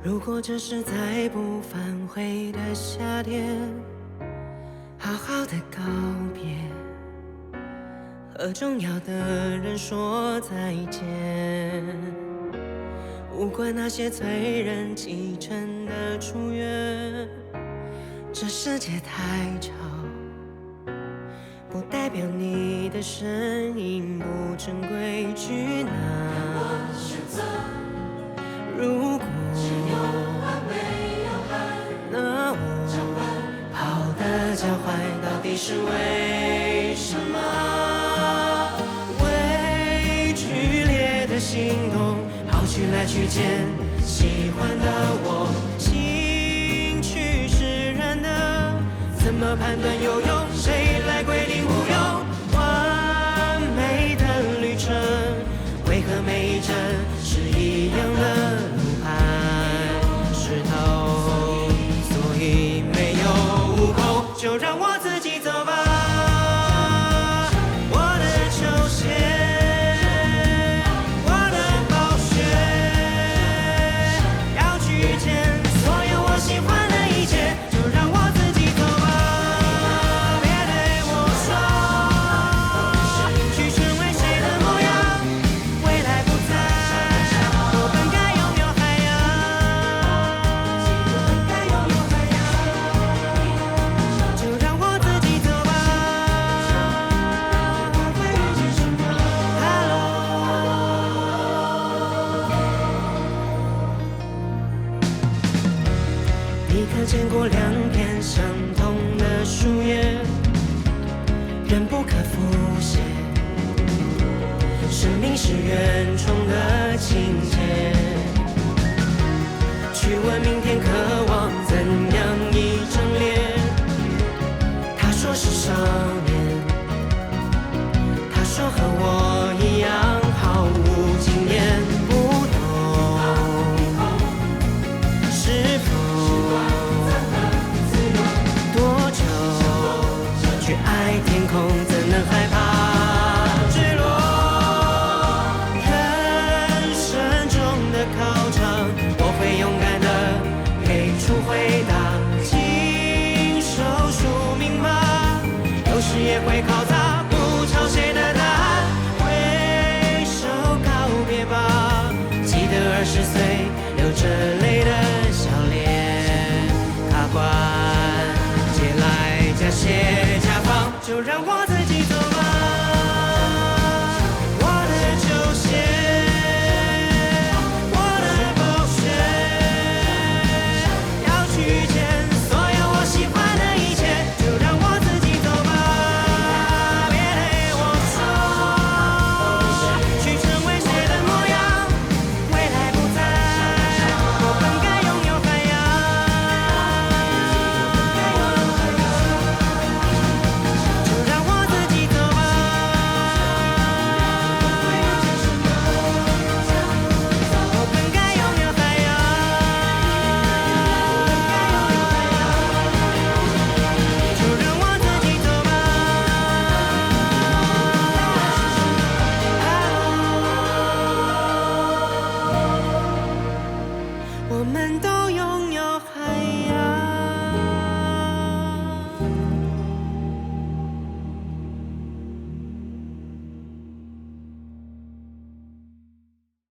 如果这是再不返回的夏天，好好的告别，和重要的人说再见。无关那些催人启程的祝愿，这世界太吵，不代表你的声音不珍贵。去哪？如果那我跑的脚踝到底是为什么？为剧烈的行动，跑去来去见喜欢的我，兴趣使然的，怎么判断有用？谁来规定无用？完美的旅程，为何每一站是一样的路牌石头？所以没有悟空，就让我自己走吧。我的球鞋，我的暴雪，要去见所有我喜欢的一切，就让我自己走吧。别对我说，去成为谁的模样，未来不在，我本该拥有海洋，就让我自己走吧。会遇见什么 ？Hello，你可见过两片相同的树叶，人不可复写。生命是原创的情节，去问明天渴望怎样一张脸。他说是少年，他说和我一样毫无经验，不懂是否多久去爱天空，怎能害怕坠落？人生中的考场，我会勇敢的给出回答。请手署名吧，有时也会考砸，不抄谁的答案，挥手告别吧。记得20岁流着泪的笑脸，卡关借来假写假放，就让我